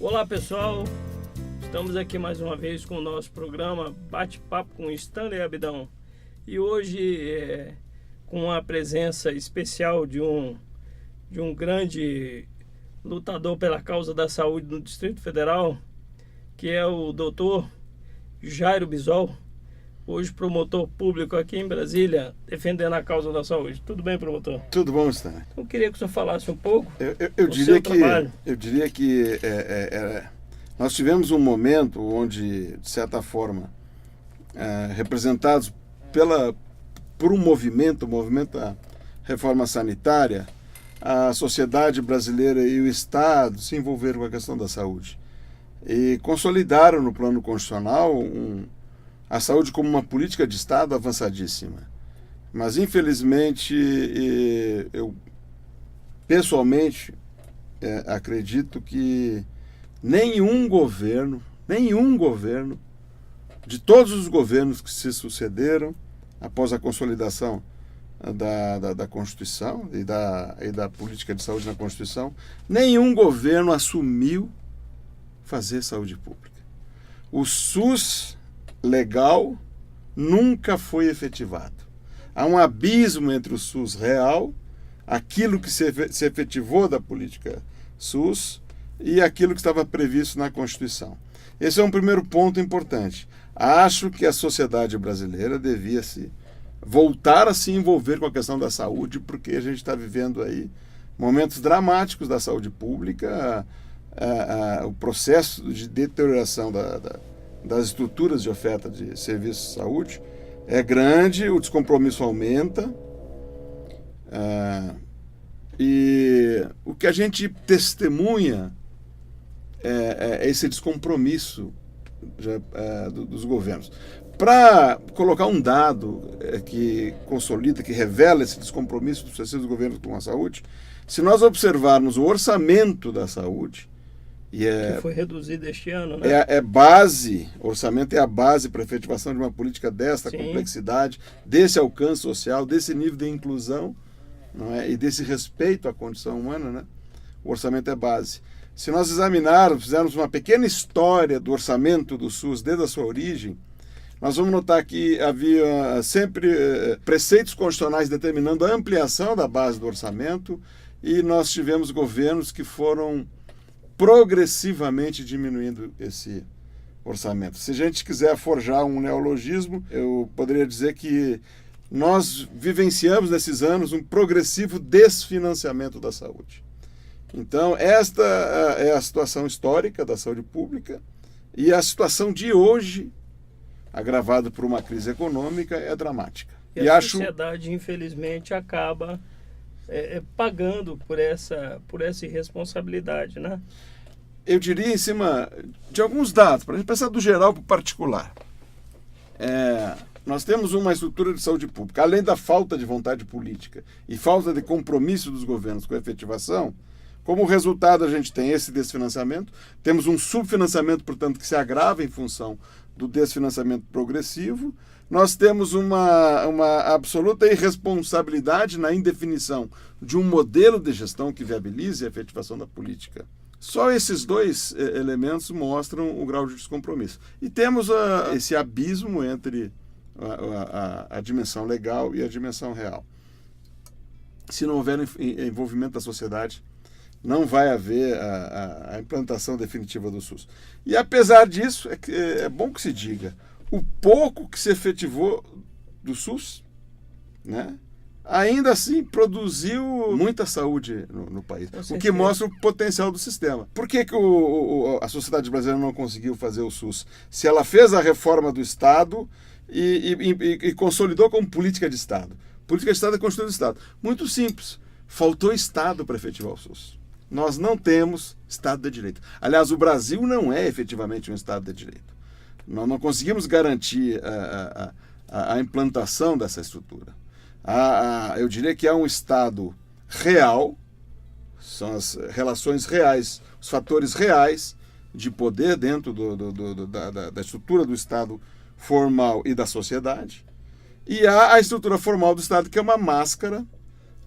Olá pessoal, estamos aqui mais uma vez com o nosso programa Bate-Papo com Stanley Abidão. E hoje com a presença especial de um grande lutador pela causa da saúde no Distrito Federal, que é o Dr. Jairo Bisol, hoje promotor público aqui em Brasília, defendendo a causa da saúde. Tudo bem, promotor? Tudo bom, Stanley. Eu queria que o senhor falasse um pouco Eu diria que nós tivemos um momento onde, de certa forma, representados por um movimento da reforma sanitária, a sociedade brasileira e o Estado se envolveram com a questão da saúde e consolidaram no plano constitucional a saúde como uma política de Estado avançadíssima. Mas, infelizmente, eu pessoalmente acredito que nenhum governo, de todos os governos que se sucederam após a consolidação da Constituição e da política de saúde na Constituição, nenhum governo assumiu fazer saúde pública. O SUS legal nunca foi efetivado. Há um abismo entre o SUS real, aquilo que se efetivou da política SUS e aquilo que estava previsto na Constituição. Esse é um primeiro ponto importante. Acho que a sociedade brasileira devia voltar a se envolver com a questão da saúde, porque a gente está vivendo aí momentos dramáticos da saúde pública, o processo de deterioração das estruturas de oferta de serviços de saúde é grande, o descompromisso aumenta, e o que a gente testemunha é esse descompromisso dos governos. Para colocar um dado que consolida, que revela esse descompromisso dos sucessivos governos com a saúde, se nós observarmos o orçamento da saúde, que foi reduzido este ano, né? Orçamento é a base para a efetivação de uma política desta complexidade, desse alcance social, desse nível de inclusão, não é? E desse respeito à condição humana, né? O orçamento é base. Se nós fizermos uma pequena história do orçamento do SUS desde a sua origem, nós vamos notar que havia sempre preceitos constitucionais determinando a ampliação da base do orçamento, e nós tivemos governos que foram progressivamente diminuindo esse orçamento. Se a gente quiser forjar um neologismo, eu poderia dizer que nós vivenciamos nesses anos um progressivo desfinanciamento da saúde. Então, esta é a situação histórica da saúde pública, e a situação de hoje, agravada por uma crise econômica, é dramática. E a sociedade, infelizmente, acaba pagando por essa irresponsabilidade, né? Eu diria em cima de alguns dados, para a gente pensar do geral para o particular. Nós temos uma estrutura de saúde pública, além da falta de vontade política e falta de compromisso dos governos com a efetivação. Como resultado, a gente tem esse desfinanciamento, temos um subfinanciamento, portanto, que se agrava em função do desfinanciamento progressivo. Nós temos uma absoluta irresponsabilidade na indefinição de um modelo de gestão que viabilize a efetivação da política. Só esses dois elementos mostram o grau de descompromisso. E temos esse abismo entre a dimensão legal e a dimensão real. Se não houver envolvimento da sociedade, não vai haver a implantação definitiva do SUS. E apesar disso, é bom que se diga, o pouco que se efetivou do SUS, né, ainda assim produziu muita saúde no país, o que mostra o potencial do sistema. Por que a sociedade brasileira não conseguiu fazer o SUS? Se ela fez a reforma do Estado e consolidou como política de Estado. Política de Estado é Constituição do Estado. Muito simples, faltou Estado para efetivar o SUS. Nós não temos Estado de Direito. Aliás, o Brasil não é efetivamente um Estado de Direito. Nós não conseguimos garantir a implantação dessa estrutura. Eu diria que há um Estado real, são as relações reais, os fatores reais de poder dentro da estrutura do Estado formal e da sociedade, e há a estrutura formal do Estado, que é uma máscara,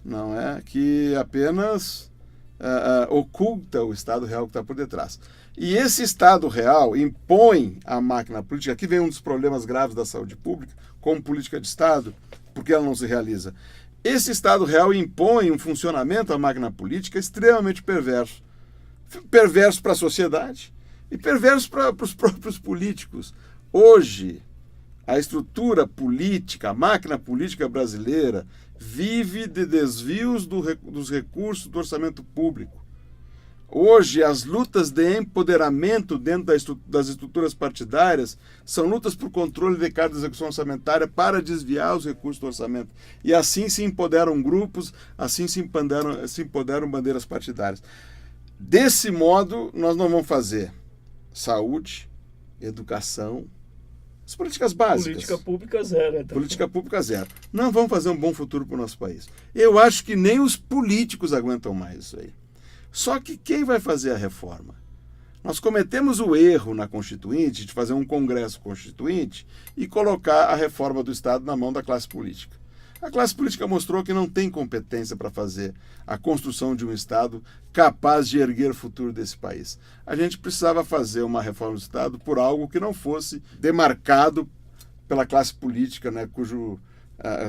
não é? Que apenas oculta o estado real que está por detrás. E esse Estado real impõe à máquina política, aqui vem um dos problemas graves da saúde pública, como política de Estado, porque ela não se realiza. Esse Estado real impõe um funcionamento à máquina política extremamente perverso. Perverso para a sociedade e perverso para os próprios políticos. Hoje, a estrutura política, a máquina política brasileira, vive de desvios dos recursos do orçamento público. Hoje, as lutas de empoderamento dentro das estruturas partidárias são lutas por controle de cada execução orçamentária para desviar os recursos do orçamento. E assim se empoderam grupos, assim se empoderam bandeiras partidárias. Desse modo, nós não vamos fazer saúde, educação, as políticas básicas. Política pública zero. Então. Política pública zero. Não vamos fazer um bom futuro para o nosso país. Eu acho que nem os políticos aguentam mais isso aí. Só que quem vai fazer a reforma? Nós cometemos o erro na Constituinte de fazer um Congresso Constituinte e colocar a reforma do Estado na mão da classe política. A classe política mostrou que não tem competência para fazer a construção de um Estado capaz de erguer o futuro desse país. A gente precisava fazer uma reforma do Estado por algo que não fosse demarcado pela classe política, né, cujo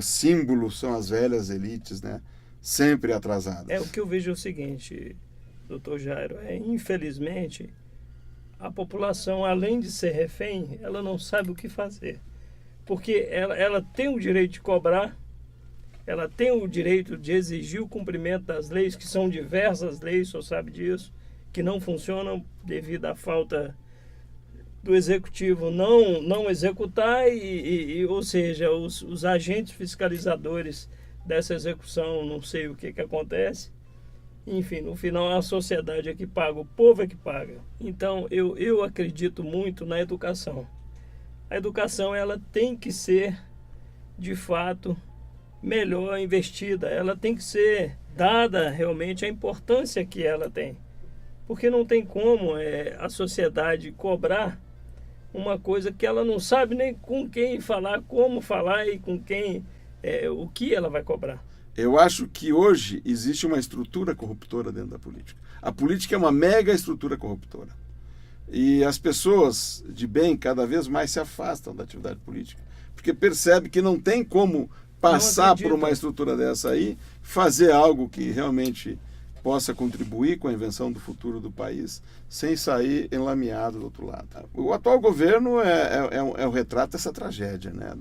símbolo são as velhas elites, né, sempre atrasadas. O que eu vejo é o seguinte, doutor Jairo, infelizmente, a população, além de ser refém, ela não sabe o que fazer. Porque ela tem o direito de cobrar, ela tem o direito de exigir o cumprimento das leis, que são diversas leis, o senhor sabe disso, que não funcionam devido à falta do executivo não executar, ou seja, os agentes fiscalizadores dessa execução, não sei o que acontece. Enfim, no final a sociedade é que paga, o povo é que paga. Então eu acredito muito na educação. A educação ela tem que ser, de fato, melhor investida, ela tem que ser dada realmente a importância que ela tem. Porque não tem como a sociedade cobrar uma coisa que ela não sabe nem com quem falar, como falar e com quem, o que ela vai cobrar. Eu acho que hoje existe uma estrutura corruptora dentro da política. A política é uma mega estrutura corruptora. E as pessoas de bem cada vez mais se afastam da atividade política, porque percebem que não tem como passar por uma estrutura dessa aí, fazer algo que realmente possa contribuir com a invenção do futuro do país, sem sair enlameado do outro lado. O atual governo é o retrato dessa tragédia, né?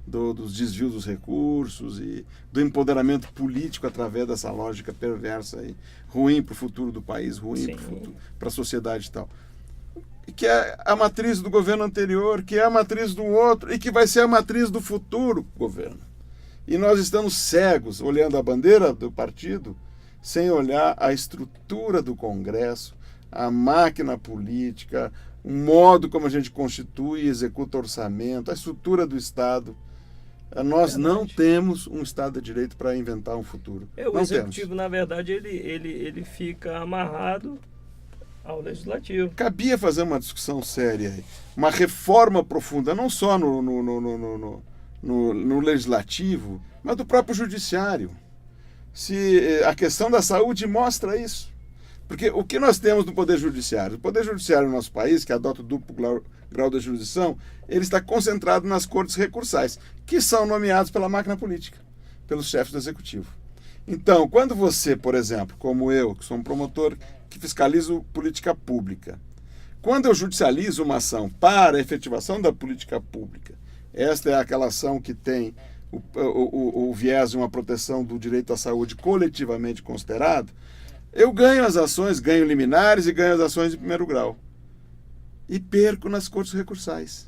Dos desvios dos recursos e do empoderamento político através dessa lógica perversa aí, ruim para o futuro do país, ruim para a sociedade e tal. Que é a matriz do governo anterior, que é a matriz do outro e que vai ser a matriz do futuro governo. E nós estamos cegos, olhando a bandeira do partido, sem olhar a estrutura do Congresso, a máquina política, o modo como a gente constitui e executa orçamento, a estrutura do Estado. Nós não temos um Estado de Direito para inventar um futuro. O Executivo, na verdade, ele fica amarrado ao Legislativo. Cabia fazer uma discussão séria, uma reforma profunda, não só no Legislativo, mas do próprio Judiciário. Se a questão da saúde mostra isso. Porque o que nós temos no Poder Judiciário? O Poder Judiciário no nosso país, que adota o duplo grau de jurisdição, ele está concentrado nas cortes recursais, que são nomeados pela máquina política, pelos chefes do Executivo. Então, quando você, por exemplo, como eu, que sou um promotor que fiscalizo política pública, quando eu judicializo uma ação para a efetivação da política pública, esta é aquela ação que tem o viés de uma proteção do direito à saúde coletivamente considerado, eu ganho as ações, ganho liminares e ganho as ações de primeiro grau. E perco nas cortes recursais.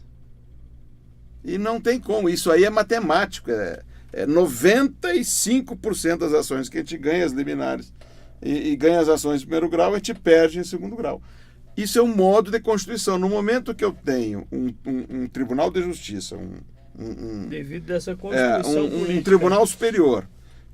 E não tem como, isso aí é matemático, 95% das ações que a gente ganha as liminares e ganha as ações de primeiro grau, a gente perde em segundo grau. Isso é um modo de Constituição. No momento que eu tenho um Tribunal de Justiça, devido a essa Constituição política, um Tribunal Superior,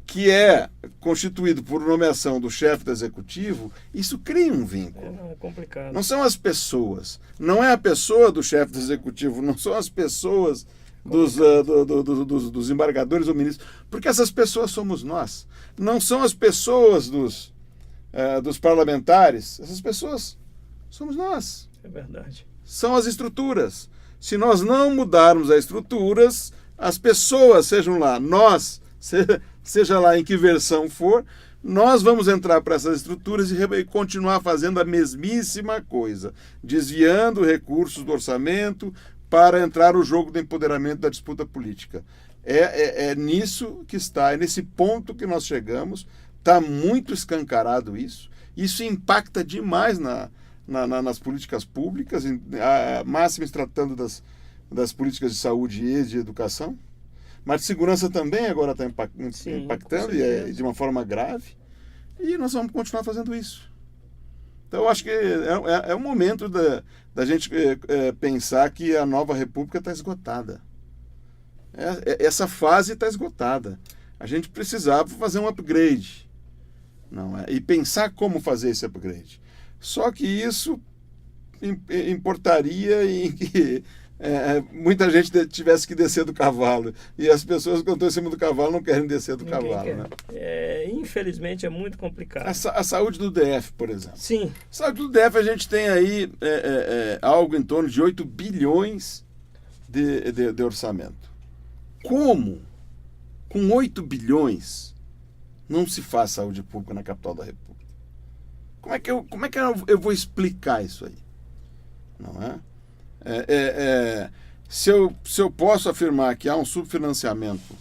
que é constituído por nomeação do chefe do Executivo, isso cria um vínculo. É complicado. Não são as pessoas. Não é a pessoa do chefe do Executivo, não são as pessoas dos embargadores ou ministros, porque essas pessoas somos nós. Não são as pessoas dos parlamentares. Essas pessoas Somos nós. É verdade. São as estruturas. Se nós não mudarmos as estruturas, as pessoas, sejam lá, nós, seja lá em que versão for, nós vamos entrar para essas estruturas e continuar fazendo a mesmíssima coisa, desviando recursos do orçamento para entrar no jogo do empoderamento da disputa política. É nisso que está, é nesse ponto que nós chegamos, está muito escancarado isso. Isso impacta demais nas políticas públicas, máximo se tratando das políticas de saúde e de educação. Mas de segurança também agora está impactando, e de uma forma grave. E nós vamos continuar fazendo isso. Então, eu acho que é o momento da gente pensar que a nova república está esgotada. Essa fase está esgotada. A gente precisava fazer um upgrade. Não é? E pensar como fazer esse upgrade. Só que isso importaria em que muita gente tivesse que descer do cavalo. E as pessoas que estão em cima do cavalo não querem descer do cavalo. Né? Infelizmente é muito complicado. A saúde do DF, por exemplo. Sim. A saúde do DF, a gente tem aí algo em torno de 8 bilhões de orçamento. Como, com 8 bilhões, não se faz saúde pública na capital da República? Como é que eu vou explicar isso aí? Não é? Se eu posso afirmar que há um subfinanciamento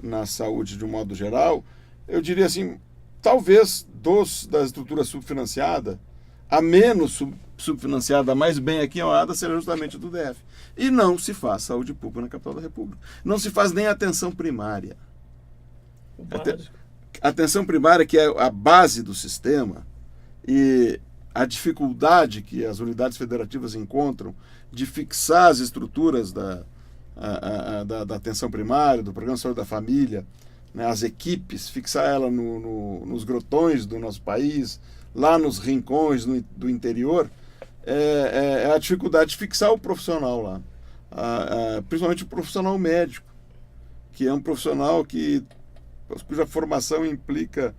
na saúde de um modo geral, eu diria assim, talvez da estrutura subfinanciada, a menos subfinanciada, a mais bem aquinhoada, seja justamente do DF. E não se faz saúde pública na capital da República. Não se faz nem atenção primária. Atenção primária, que é a base do sistema, e a dificuldade que as unidades federativas encontram de fixar as estruturas da atenção primária, do Programa de Saúde da Família, né, as equipes, fixar ela nos grotões do nosso país, lá nos rincões do interior, é a dificuldade de fixar o profissional lá. Principalmente o profissional médico, que é um profissional cuja formação implica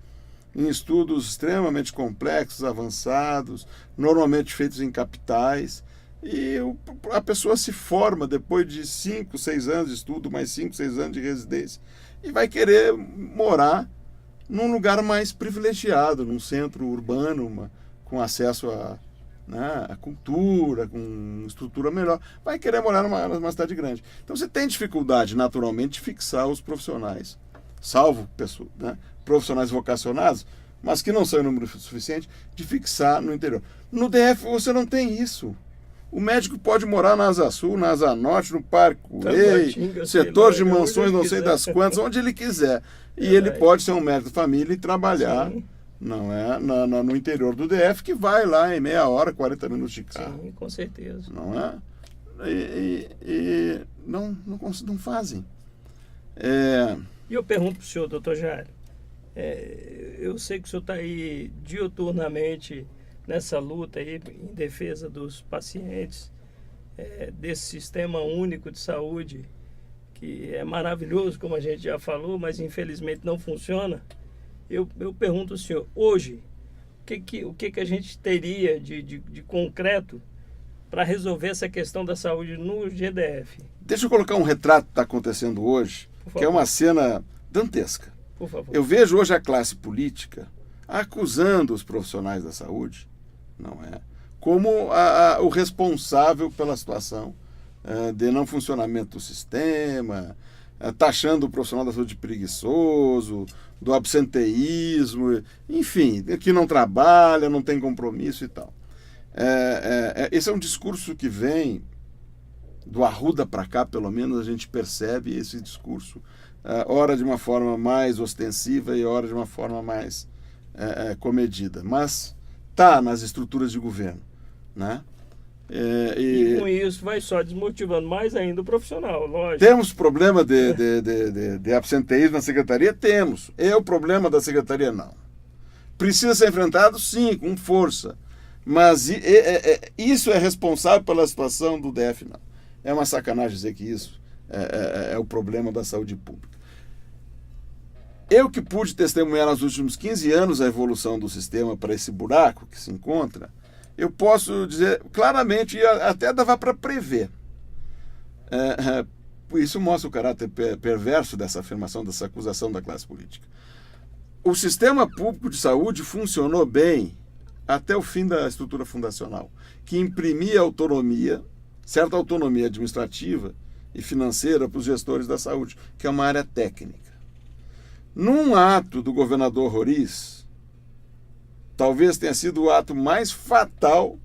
em estudos extremamente complexos, avançados, normalmente feitos em capitais, e a pessoa se forma depois de 5, 6 anos de estudo, mais 5, 6 anos de residência, e vai querer morar num lugar mais privilegiado, num centro urbano, com acesso a cultura, com estrutura melhor, vai querer morar numa cidade grande. Então você tem dificuldade, naturalmente, de fixar os profissionais, salvo pessoas, profissionais vocacionados, mas que não são em número suficiente, de fixar no interior. No DF você não tem isso. O médico pode morar na Asa Sul, na Asa Norte, no Parque Coelho, setor de mansões, não sei das quantas, onde ele quiser. E ele pode ser um médico de família e trabalhar no interior do DF, que vai lá em meia hora, 40 minutos de carro. Sim, com certeza. Não é? E não fazem. E eu pergunto para o senhor, doutor Jair, eu sei que o senhor está aí diuturnamente nessa luta aí em defesa dos pacientes, desse sistema único de saúde, que é maravilhoso, como a gente já falou, mas infelizmente não funciona. Eu pergunto ao senhor, hoje, o que a gente teria de concreto para resolver essa questão da saúde no GDF? Deixa eu colocar um retrato que está acontecendo hoje, que é uma cena dantesca. Por favor. Eu vejo hoje a classe política acusando os profissionais da saúde, não é, como o responsável pela situação de não funcionamento do sistema, taxando o profissional da saúde de preguiçoso, do absenteísmo, enfim, que não trabalha, não tem compromisso e tal. Esse é um discurso que vem do Arruda para cá, pelo menos a gente percebe esse discurso, ora de uma forma mais ostensiva e ora de uma forma mais comedida, mas está nas estruturas de governo, né? E com isso vai só desmotivando mais ainda o profissional, lógico. Temos problema de absenteísmo na secretaria? Temos. É o problema da secretaria? Não. Precisa ser enfrentado? Sim, com força. Mas isso é responsável pela situação do DF? Não. É uma sacanagem dizer que isso é o problema da saúde pública. Eu que pude testemunhar nos últimos 15 anos a evolução do sistema para esse buraco que se encontra, eu posso dizer claramente, e até dava para prever. Isso mostra o caráter perverso dessa afirmação, dessa acusação da classe política. O sistema público de saúde funcionou bem até o fim da estrutura fundacional, que imprimia autonomia, certa autonomia administrativa e financeira para os gestores da saúde, que é uma área técnica. Num ato do governador Roriz, talvez tenha sido o ato mais fatal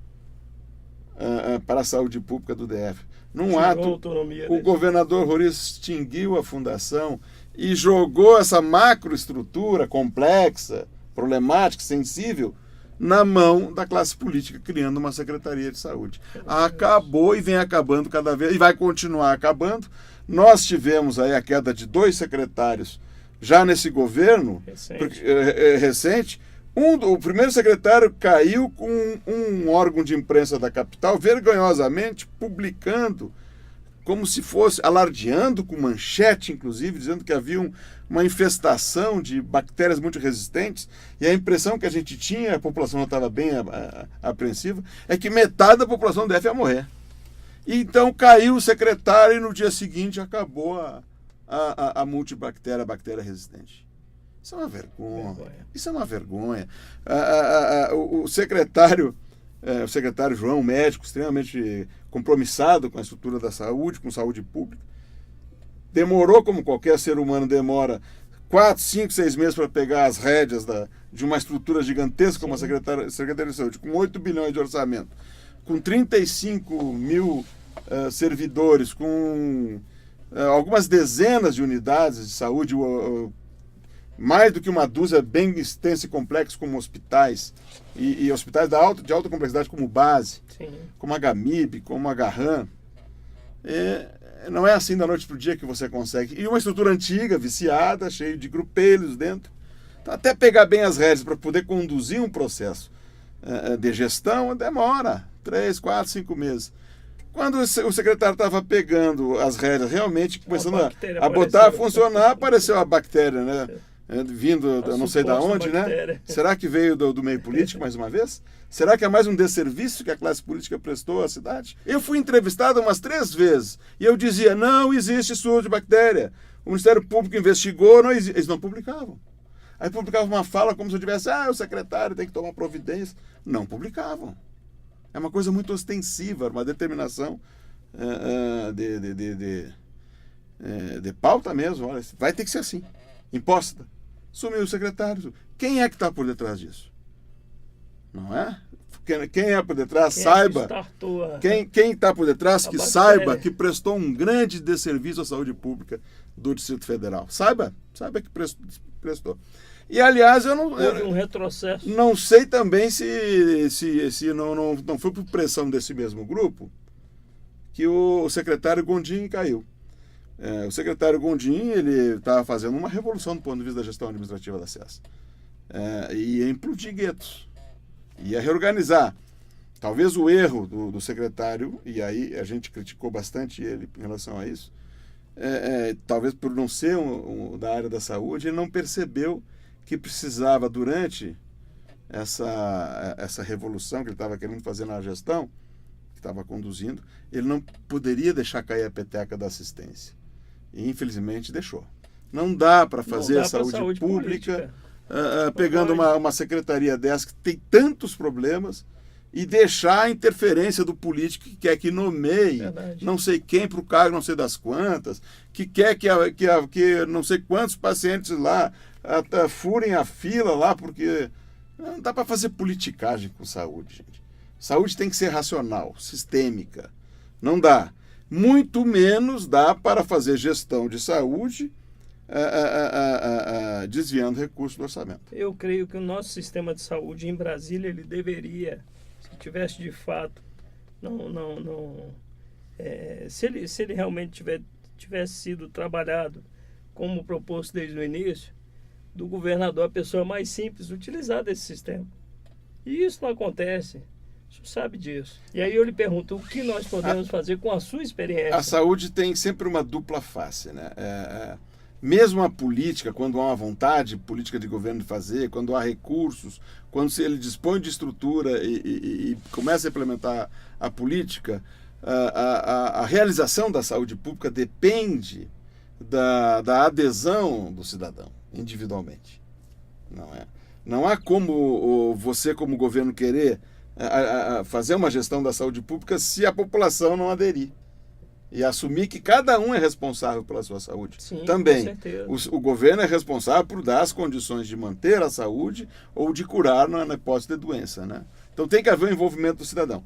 para a saúde pública do DF. Num ato, o governador Roriz extinguiu a fundação e jogou essa macroestrutura complexa, problemática, sensível, na mão da classe política, criando uma Secretaria de Saúde. Acabou e vem acabando cada vez, e vai continuar acabando. Nós tivemos aí a queda de 2 secretários já nesse governo recente. O primeiro secretário caiu com um órgão de imprensa da capital, vergonhosamente, publicando, como se fosse, alardeando com manchete, inclusive, dizendo que havia uma infestação de bactérias muito resistentes, e a impressão que a gente tinha, a população não estava bem apreensiva, é que metade da população deve morrer. E então caiu o secretário e no dia seguinte acabou a multibactéria, a bactéria resistente. Isso é uma vergonha. Isso é uma vergonha. O secretário João, médico extremamente compromissado com a estrutura da saúde, com saúde pública, demorou, como qualquer ser humano demora, 4, 5, 6 meses para pegar as rédeas de uma estrutura gigantesca como a Secretaria de Saúde, com 8 bilhões de orçamento, com 35 mil servidores, com algumas dezenas de unidades de saúde, mais do que uma dúzia bem extensa e complexa, como hospitais, e hospitais de alta complexidade como Base, como a Gamib, como a Garran. Não é assim da noite para o dia que você consegue. E uma estrutura antiga, viciada, cheia de grupelhos dentro. Então, até pegar bem as rédeas para poder conduzir um processo de gestão, demora 3, 4, 5 meses. Quando o secretário estava pegando as rédeas, realmente começando a botar a funcionar, apareceu a bactéria, né? Vindo, não sei de onde, bactéria, né? Será que veio do meio político mais uma vez? Será que é mais um desserviço que a classe política prestou à cidade? Eu fui entrevistado umas 3 vezes e eu dizia, não existe surto de bactéria. O Ministério Público investigou, eles não publicavam. Aí publicavam uma fala como se eu tivesse, o secretário tem que tomar providência. Não publicavam. É uma coisa muito ostensiva, uma determinação de pauta mesmo. Olha, vai ter que ser assim, imposta. Sumiu o secretário. Quem é que está por detrás disso? Não é? Quem é por detrás, saiba. Quem está por detrás, que saiba que prestou um grande desserviço à saúde pública do Distrito Federal. Saiba que prestou. E, aliás, houve um retrocesso. Não sei também se não foi por pressão desse mesmo grupo que o secretário Gondim caiu. O secretário Gondim, ele estava fazendo uma revolução do ponto de vista da gestão administrativa da SES. Ia implodir guetos. Ia reorganizar. Talvez o erro do secretário, e aí a gente criticou bastante ele em relação a isso, talvez por não ser da área da saúde, ele não percebeu que precisava, durante essa revolução que ele estava querendo fazer na gestão, que estava conduzindo, ele não poderia deixar cair a peteca da assistência. E, infelizmente, deixou. Não dá para fazer a saúde pública pegando uma secretaria dessa que tem tantos problemas e deixar a interferência do político que quer que nomeie não sei quem para o cargo não sei das quantas, que quer que não sei quantos pacientes lá furem a fila lá, porque não dá para fazer politicagem com saúde, gente. Saúde tem que ser racional, sistêmica. Não dá. Muito menos dá para fazer gestão de saúde desviando recursos do orçamento. Eu creio que o nosso sistema de saúde em Brasília, ele deveria, se tivesse de fato, se ele realmente tivesse sido trabalhado como proposto desde o início, do governador, a pessoa mais simples, utilizar desse sistema. E isso não acontece. O senhor sabe disso. E aí eu lhe pergunto, o que nós podemos fazer com a sua experiência? A saúde tem sempre uma dupla face, né? mesmo a política, quando há uma vontade política de governo de fazer, quando há recursos, quando ele dispõe de estrutura e começa a implementar a política, a realização da saúde pública depende da adesão do cidadão, individualmente. Não há como você, como governo, querer fazer uma gestão da saúde pública se a população não aderir. E assumir que cada um é responsável pela sua saúde. Sim, também. Com certeza. O governo é responsável por dar as condições de manter a saúde ou de curar na hipótese de doença, né? Então tem que haver o envolvimento do cidadão.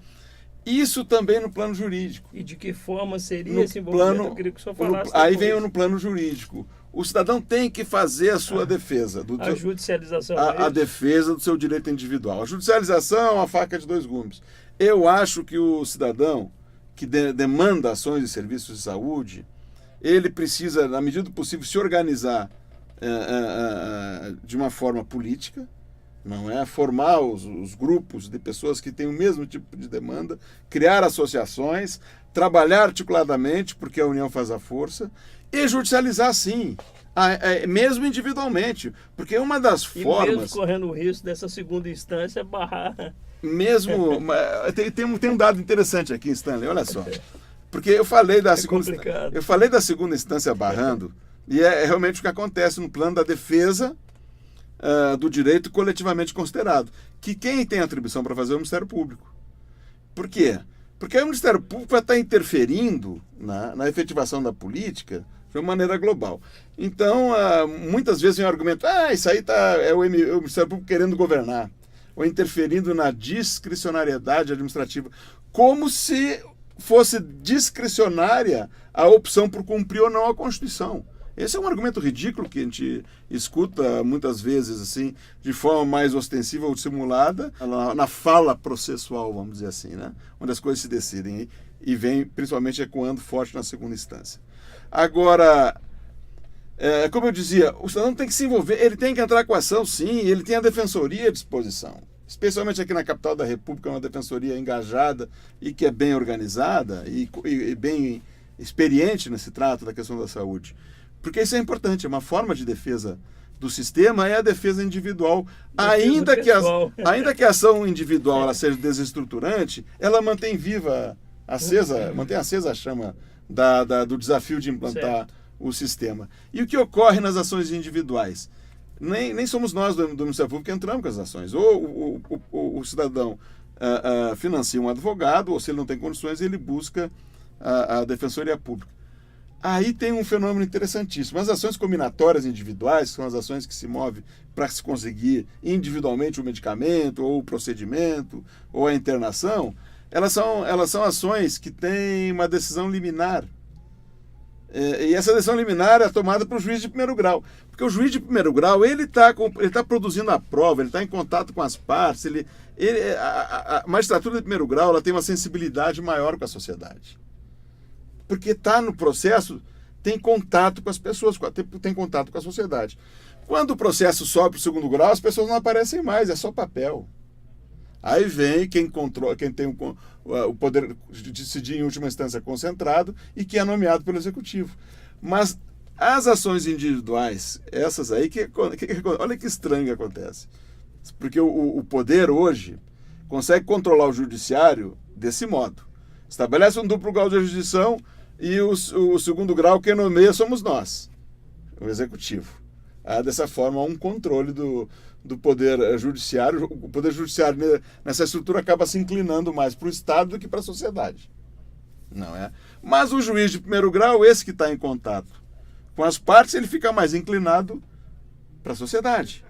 Isso também no plano jurídico. E de que forma seria esse envolvimento? Eu queria que o senhor falasse aí vem no plano jurídico. O cidadão tem que fazer a sua defesa. A judicialização. A defesa do seu direito individual. A judicialização é uma faca de dois gumes. Eu acho que o cidadão que demanda ações e serviços de saúde, ele precisa, na medida do possível, se organizar de uma forma política, não é? Formar os grupos de pessoas que têm o mesmo tipo de demanda, criar associações, trabalhar articuladamente, porque a união faz a força, e judicializar, sim, mesmo individualmente, porque uma das formas... E mesmo correndo o risco dessa segunda instância barrar... Mesmo... tem um dado interessante aqui, Stanley, olha só. Porque eu falei da segunda instância barrando, e é realmente o que acontece no plano da defesa do direito coletivamente considerado. Que quem tem atribuição para fazer é o Ministério Público. Por quê? Porque aí o Ministério Público vai estar interferindo na efetivação da política de uma maneira global. Então, muitas vezes vem o argumento, isso aí é o Ministério Público querendo governar, ou interferindo na discricionariedade administrativa, como se fosse discricionária a opção por cumprir ou não a Constituição. Esse é um argumento ridículo que a gente escuta muitas vezes assim, de forma mais ostensiva ou dissimulada, na fala processual, vamos dizer assim, né? Onde as coisas se decidem e vem principalmente ecoando forte na segunda instância. Agora, como eu dizia, o cidadão tem que se envolver, ele tem que entrar com a ação, sim, ele tem a defensoria à disposição. Especialmente aqui na capital da República, uma defensoria engajada e que é bem organizada e bem experiente nesse trato da questão da saúde. Porque isso é importante, é uma forma de defesa do sistema, é a defesa individual. Ainda que a ação individual ela seja desestruturante, ela mantém viva, mantém acesa a chama do desafio de implantar o sistema. E o que ocorre nas ações individuais? Nem somos nós do Ministério Público que entramos com as ações. Ou o cidadão financia um advogado, ou se ele não tem condições, ele busca a Defensoria Pública. Aí tem um fenômeno interessantíssimo. As ações combinatórias individuais, que são as ações que se movem para se conseguir individualmente o medicamento, ou o procedimento, ou a internação, elas são ações que têm uma decisão liminar. E essa decisão liminar é tomada pelo juiz de primeiro grau. Porque o juiz de primeiro grau, ele tá produzindo a prova, ele está em contato com as partes, a magistratura de primeiro grau ela tem uma sensibilidade maior com a sociedade. Porque está no processo, tem contato com as pessoas, tem contato com a sociedade. Quando o processo sobe para o segundo grau, as pessoas não aparecem mais, é só papel. Aí vem quem tem o poder de decidir em última instância concentrado e que é nomeado pelo executivo. Mas as ações individuais, essas aí, olha que estranho que acontece. Porque o poder hoje consegue controlar o judiciário desse modo. Estabelece um duplo grau de jurisdição e o segundo grau quem nomeia somos nós, o executivo. Dessa forma, há um controle do poder judiciário. O poder judiciário nessa estrutura acaba se inclinando mais para o Estado do que para a sociedade. Não é? Mas o juiz de primeiro grau, esse que está em contato com as partes, ele fica mais inclinado para a sociedade.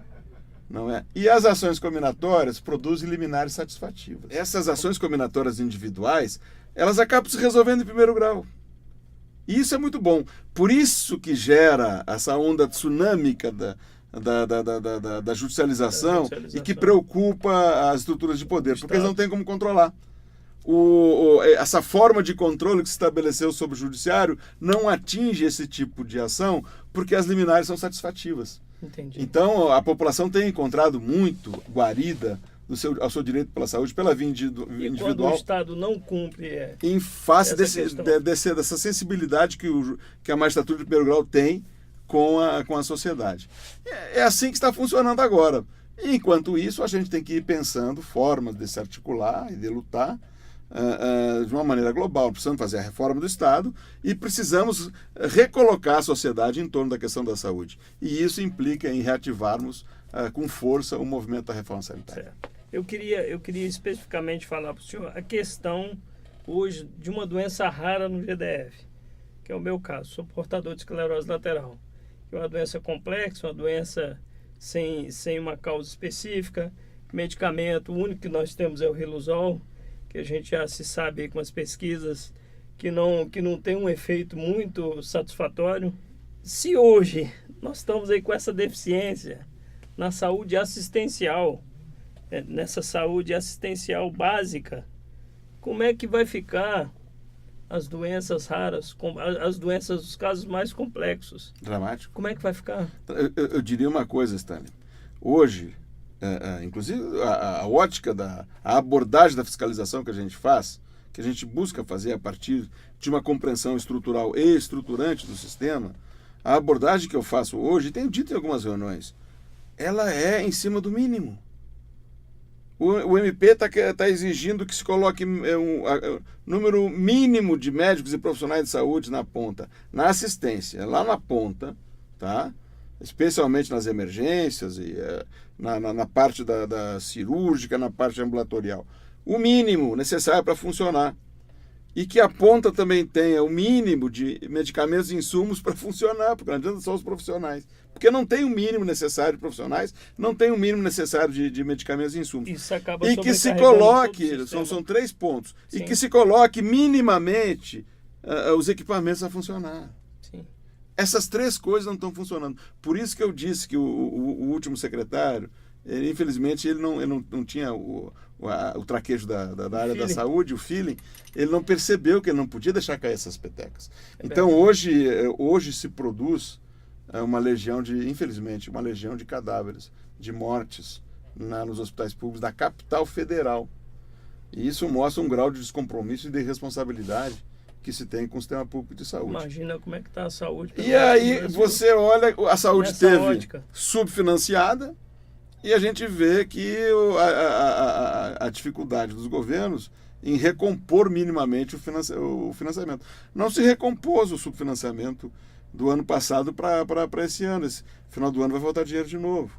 Não é? E as ações combinatórias produzem liminares satisfativas. Essas ações combinatórias individuais, elas acabam se resolvendo em primeiro grau. E isso é muito bom. Por isso que gera essa onda tsunâmica da judicialização e que preocupa as estruturas de poder, porque eles não têm como controlar. Essa forma de controle que se estabeleceu sobre o judiciário não atinge esse tipo de ação porque as liminares são satisfativas. Entendi. Então, a população tem encontrado muito guarida ao seu direito pela saúde, pela via individual. E quando o Estado não cumpre... em face dessa sensibilidade que a magistratura de primeiro grau tem com a sociedade. É assim que está funcionando agora. E, enquanto isso, a gente tem que ir pensando formas de se articular e de lutar de uma maneira global. Precisamos fazer a reforma do Estado e precisamos recolocar a sociedade em torno da questão da saúde. E isso implica em reativarmos com força o movimento da reforma sanitária. Certo. Eu queria especificamente falar para o senhor a questão hoje de uma doença rara no GDF, que é o meu caso. Sou portador de esclerose lateral, que é uma doença complexa, uma doença sem uma causa específica. Medicamento, o único que nós temos é o Riluzol, que a gente já se sabe aí com as pesquisas que não tem um efeito muito satisfatório. Se hoje nós estamos aí com essa deficiência na saúde assistencial, nessa saúde assistencial básica, como é que vai ficar as doenças raras, as doenças dos casos mais complexos? Dramático. Como é que vai ficar? Eu diria uma coisa, Stanley. Hoje, inclusive a ótica a abordagem da fiscalização que a gente faz, que a gente busca fazer a partir de uma compreensão estrutural e estruturante do sistema, a abordagem que eu faço hoje, tenho dito em algumas reuniões, ela é em cima do mínimo. O MP está exigindo que se coloque número mínimo de médicos e profissionais de saúde na ponta, na assistência, lá na ponta, tá? Especialmente nas emergências e na parte da cirúrgica, na parte ambulatorial. O mínimo necessário para funcionar. E que a ponta também tenha o mínimo de medicamentos e insumos para funcionar, porque não adianta só os profissionais. Porque não tem o mínimo necessário de profissionais, não tem o mínimo necessário de medicamentos e insumos. Isso acaba e que se coloque, são 3 pontos, Sim. E que se coloque minimamente os equipamentos a funcionar. Sim. Essas 3 coisas não estão funcionando. Por isso que eu disse que o último secretário, infelizmente, ele não tinha o traquejo da área da saúde, o feeling, ele não percebeu que ele não podia deixar cair essas petecas. Então, hoje se produz uma legião infelizmente, uma legião de cadáveres, de mortes nos hospitais públicos da capital federal. E isso mostra um grau de descompromisso e de responsabilidade que se tem com o sistema público de saúde. Imagina como é que está a saúde. E aí você olha, a saúde teve ótica subfinanciada, e a gente vê que a dificuldade dos governos em recompor minimamente o financiamento. Não se recompôs o subfinanciamento do ano passado para esse ano. Esse final do ano vai faltar dinheiro de novo.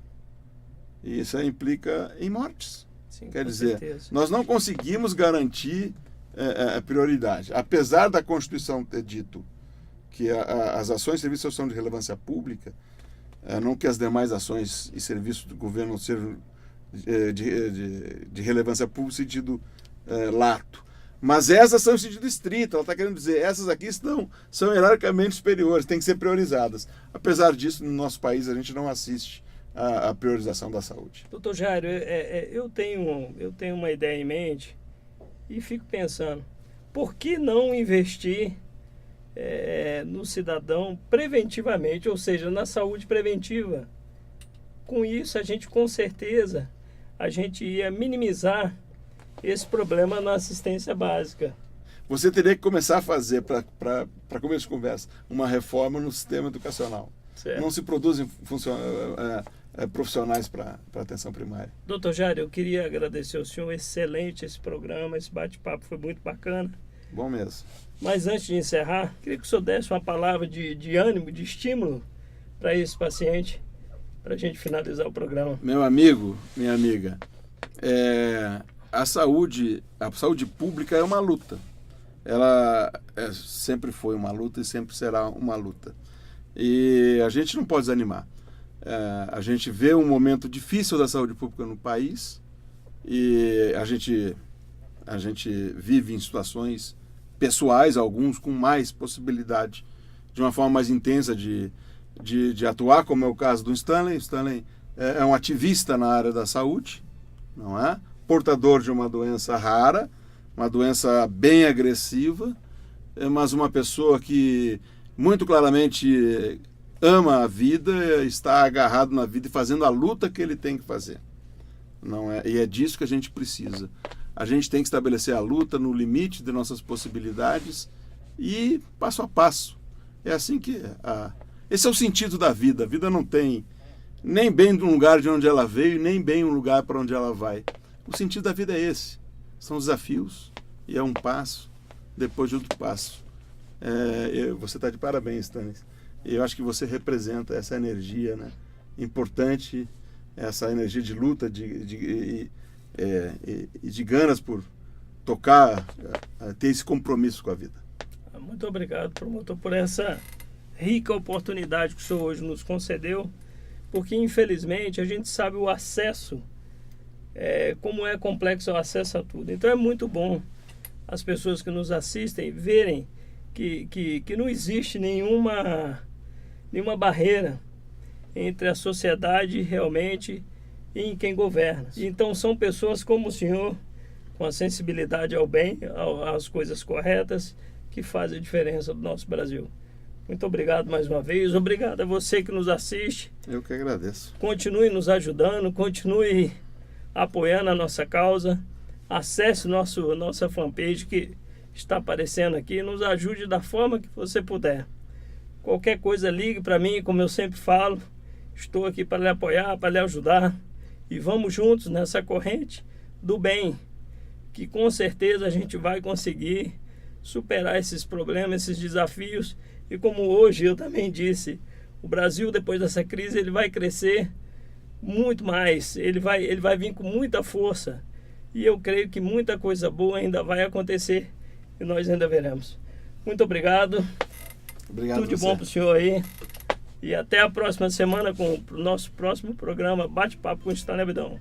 E isso implica em mortes. Sim, quer dizer, certeza. Nós não conseguimos garantir a prioridade. Apesar da Constituição ter dito que as ações e serviços são de relevância pública, não que as demais ações e serviços do governo sejam de relevância pública no sentido lato. Mas essas são em sentido estrito. Ela está querendo dizer, essas aqui são hierarquicamente superiores, têm que ser priorizadas. Apesar disso, no nosso país, a gente não assiste à priorização da saúde. Doutor Jairo, eu tenho uma ideia em mente e fico pensando, por que não investir no cidadão preventivamente, ou seja, na saúde preventiva? Com isso, a gente com certeza ia minimizar esse problema na assistência básica. Você teria que começar a fazer, para começo de conversa, uma reforma no sistema educacional. Certo. Não se produzem profissionais para atenção primária. Doutor Jairo, eu queria agradecer ao senhor, excelente esse programa, esse bate-papo foi muito bacana. Bom mesmo. Mas antes de encerrar, queria que o senhor desse uma palavra de ânimo, de estímulo para esse paciente, para a gente finalizar o programa. Meu amigo, minha amiga, a saúde pública é uma luta. Ela sempre foi uma luta e sempre será uma luta. E a gente não pode desanimar. A gente vê um momento difícil da saúde pública no país e a gente vive em situações pessoais, alguns com mais possibilidade, de uma forma mais intensa de atuar, como é o caso do Stanley. Stanley é um ativista na área da saúde, não é? Portador de uma doença rara, uma doença bem agressiva, mas uma pessoa que muito claramente ama a vida, está agarrado na vida e fazendo a luta que ele tem que fazer. Não é? E é disso que a gente precisa. A gente tem que estabelecer a luta no limite de nossas possibilidades e passo a passo. É assim que Esse é o sentido da vida. A vida não tem nem bem de um lugar de onde ela veio, nem bem um lugar para onde ela vai. O sentido da vida é esse. São desafios e é um passo depois de outro passo. Você está de parabéns, Stanis. Eu acho que você representa essa energia, né, importante, essa energia de luta e de ganas por tocar, ter esse compromisso com a vida. Muito obrigado, promotor, por essa rica oportunidade que o senhor hoje nos concedeu, porque infelizmente a gente sabe o acesso, como é complexo o acesso a tudo. Então é muito bom as pessoas que nos assistem verem que não existe nenhuma barreira entre a sociedade realmente e quem governa. Então são pessoas como o senhor, com a sensibilidade ao bem, às coisas corretas, que fazem a diferença do nosso Brasil. Muito obrigado mais uma vez. Obrigado a você que nos assiste. Eu que agradeço. Continue nos ajudando, continue apoiando a nossa causa. Acesse nossa fanpage que está aparecendo aqui. Nos ajude da forma que você puder. Qualquer coisa, ligue para mim, como eu sempre falo. Estou aqui para lhe apoiar, para lhe ajudar. E vamos juntos nessa corrente do bem, que com certeza a gente vai conseguir superar esses problemas, esses desafios. E como hoje eu também disse, o Brasil, depois dessa crise, ele vai crescer muito mais. Ele vai vir com muita força. E eu creio que muita coisa boa ainda vai acontecer e nós ainda veremos. Muito obrigado. Obrigado. Tudo de bom para o senhor aí. E até a próxima semana com o nosso próximo programa Bate-Papo com Stanley Abidão.